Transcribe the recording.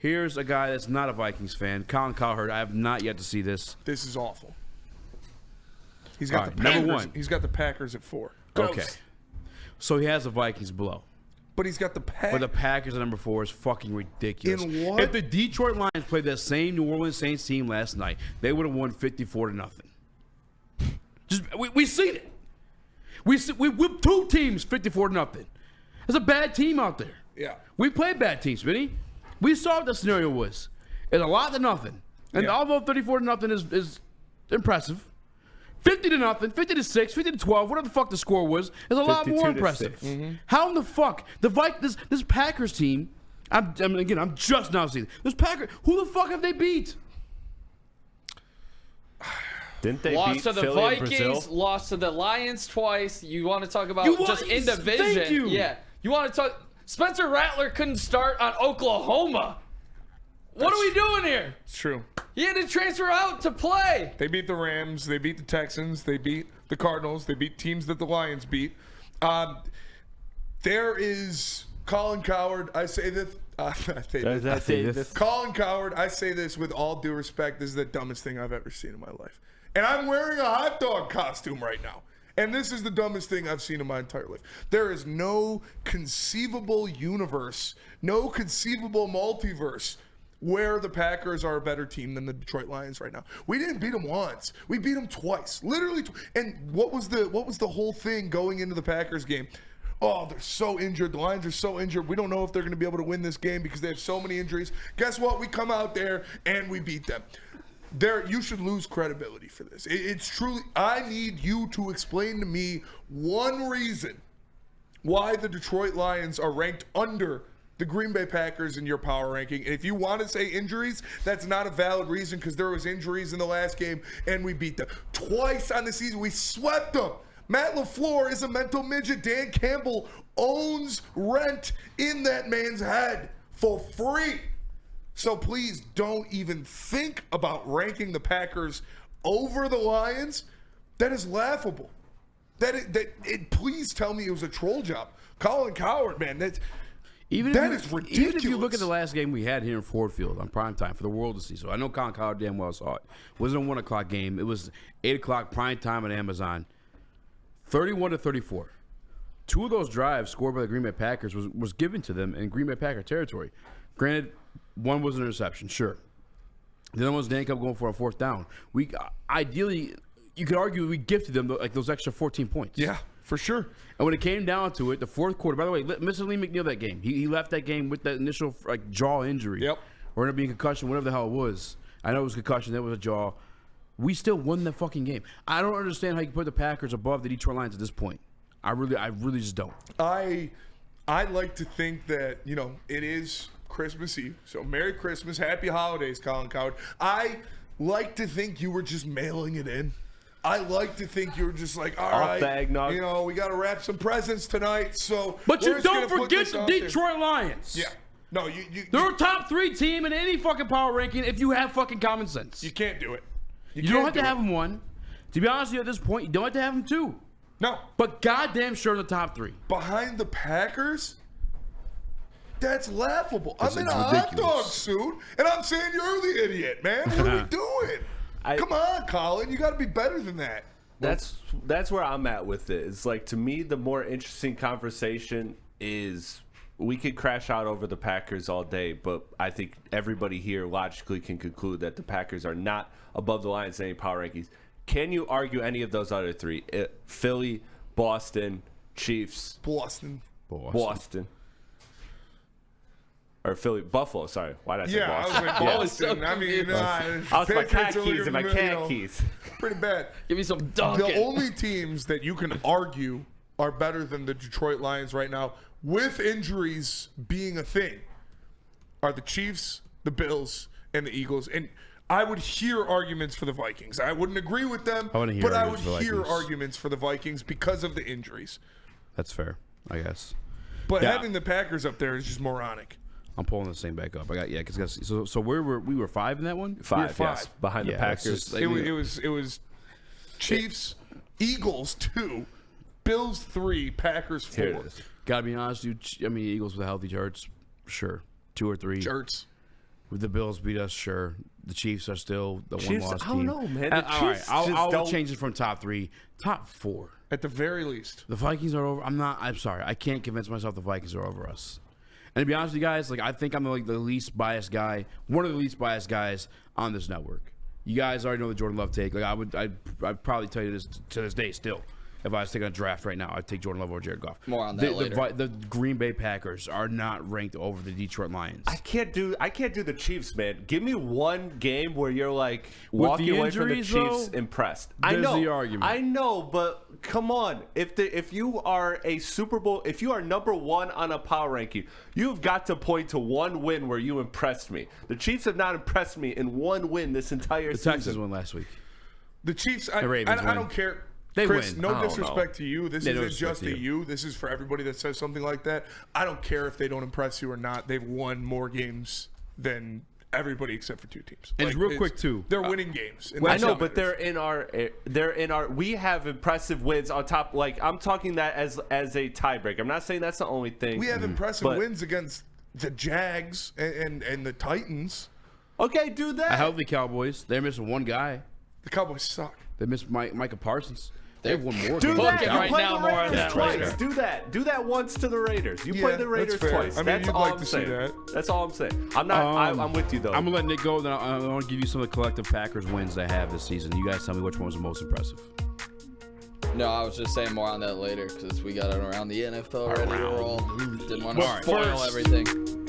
Here's a guy that's not a Vikings fan, Colin Cowherd. I have not yet to see this. This is awful. He's got the number Packers. one. He's got the Packers at 4. Okay. So he has the Vikings below. But he's got the Packers. But the Packers at number 4 is fucking ridiculous. In what? If the Detroit Lions played that same New Orleans Saints team last night, they would have won 54-0. Just we seen it. We whipped 2 teams 54-0. There's a bad team out there. Yeah. We played bad teams, Vinny. We saw what the scenario was. It's a lot to nothing. And although 34-0 is impressive, 50-0, 50-6, 50-12, whatever the fuck the score was, is a lot more impressive. Mm-hmm. How in the fuck this Packers team? I'm just now seeing this Packers. Who the fuck have they beat? Didn't they lost beat to the Philly Vikings, and Brazil? lost to the Lions twice. You want to talk about just in division? Thank you. Yeah. You want to talk? Spencer Rattler couldn't start on Oklahoma. What are we doing here? It's true. He had to transfer out to play. They beat the Rams. They beat the Texans. They beat the Cardinals. They beat teams that the Lions beat. There is Colin Cowherd. I say this. Colin Cowherd. I say this with all due respect. This is the dumbest thing I've ever seen in my life. And I'm wearing a hot dog costume right now. And this is the dumbest thing I've seen in my entire life. There is no conceivable universe, no conceivable multiverse where the Packers are a better team than the Detroit Lions right now. We didn't beat them once. We beat them twice. Literally. And what was the whole thing going into the Packers game? Oh, they're so injured. The Lions are so injured. We don't know if they're going to be able to win this game because they have so many injuries. Guess what? We come out there and we beat them. You should lose credibility for this. It's truly, I need you to explain to me one reason why the Detroit Lions are ranked under the Green Bay Packers in your power ranking. And if you want to say injuries, that's not a valid reason because there was injuries in the last game and we beat them. Twice on the season, we swept them. Matt LaFleur is a mental midget. Dan Campbell owns rent in that man's head for free. So please don't even think about ranking the Packers over the Lions. That is laughable. Please tell me it was a troll job. Colin Cowherd, man, that is ridiculous. Even if you look at the last game we had here in Ford Field on primetime for the world to see. So I know Colin Cowherd damn well saw it. It wasn't a 1 o'clock game. It was 8 o'clock primetime on Amazon. 31-34. 2 of those drives scored by the Green Bay Packers was given to them in Green Bay Packer territory. Granted, one was an interception, sure. The other one was Dan Cup going for a 4th down. We ideally, you could argue we gifted them like those extra 14 points. Yeah, for sure. And when it came down to it, the 4th quarter. By the way, Mr. Lee McNeil that game. He left that game with that initial jaw injury. Yep. Or ended up being concussion, whatever the hell it was. I know it was concussion. That was a jaw. We still won the fucking game. I don't understand how you can put the Packers above the Detroit Lions at this point. I really just don't. I like to think that it is Christmas Eve. So Merry Christmas, Happy Holidays, Colin Cowherd. I like to think you were just mailing it in. I like to think you were just like, all right, the eggnog. We got to wrap some presents tonight. So, but you don't forget the Detroit Lions. Yeah. No, they're a top 3 team in any fucking power ranking if you have fucking common sense. You can't do it. You don't have to have them 1. To be honest with you, at this point, you don't have to have them 2. No. But goddamn sure in the top 3. Behind the Packers? That's laughable. I'm in a hot dog suit, and I'm saying you're the idiot, man. What are we doing? Come on, Colin. You got to be better than that. That's where I'm at with it. It's like, to me, the more interesting conversation is we could crash out over the Packers all day, but I think everybody here logically can conclude that the Packers are not above the Lions in any power rankings. Can you argue any of those other 3? Philly, Boston, Chiefs. Boston. Or Philly, Buffalo, sorry. Why did I say Boston? I was like Boston. So I mean, I was my cat keys and my cat keys. Pretty bad. Give me some Dunkin'. The only teams that you can argue are better than the Detroit Lions right now, with injuries being a thing, are the Chiefs, the Bills, and the Eagles. And I would hear arguments for the Vikings. I wouldn't agree with them, but I would hear arguments for the Vikings because of the injuries. That's fair, I guess. But having the Packers up there is just moronic. I'm pulling this thing back up. So we were 5 in that one. 5, yes, behind the Packers. It was Chiefs, Eagles 2, Bills 3, Packers 4. Gotta be honest, dude. I mean, Eagles with a healthy Hurts, sure, 2 or 3. Hurts. The Bills beat us, sure. The Chiefs are still the Chiefs, one-loss I team. don't know, man. The All right, Chiefs I'll just don't- change it from top 3, top 4. At the very least. The Vikings are over. I'm sorry. I can't convince myself the Vikings are over us. And to be honest with you guys, like I think I'm like the least biased guy, one of the least biased guys on this network. You guys already know the Jordan Love take. Like I'd probably tell you this to this day still. If I was taking a draft right now, I'd take Jordan Love over Jared Goff. More on that later. The Green Bay Packers are not ranked over the Detroit Lions. I can't do the Chiefs, man. Give me one game where you're like With walking the away from the injuries, Chiefs though, impressed. there's the argument. I know, but come on. If you are a Super Bowl, if you are number 1 on a power ranking, you've got to point to one win where you impressed me. The Chiefs have not impressed me in one win this entire The season. Texans won last week. The Chiefs, I Ravens I win. don't care. They Chris, win. no I don't disrespect to you. This Yeah, no isn't just disrespect to to you. This is for everybody that says something like that. I don't care if they don't impress you or not. They've won more games than everybody except for 2 teams. And real quick, too. They're winning games. I know, but they're in our. We have impressive wins on top. Like I'm talking that as a tiebreaker. I'm not saying that's the only thing. We have impressive but- wins against the Jags and the Titans. Okay, do that. A healthy Cowboys. They're missing one guy. The Cowboys suck. They missed Micah Parsons. They've won more Do games that. than You right play now, the more on Raiders that twice. later. Do that. Do that once to the Raiders. You Yeah, play the Raiders that's fair. twice. I mean, That's you'd all like I'm to see saying. that. That's all I'm saying. I'm not. I'm with you though. I'm gonna let Nick go. Then I want to give you some of the collective Packers wins they have this season. You guys tell me which one was the most impressive. No, I was just saying more on that later because we got it around the NFL ready to roll. Didn't want to All right. spoil First- everything.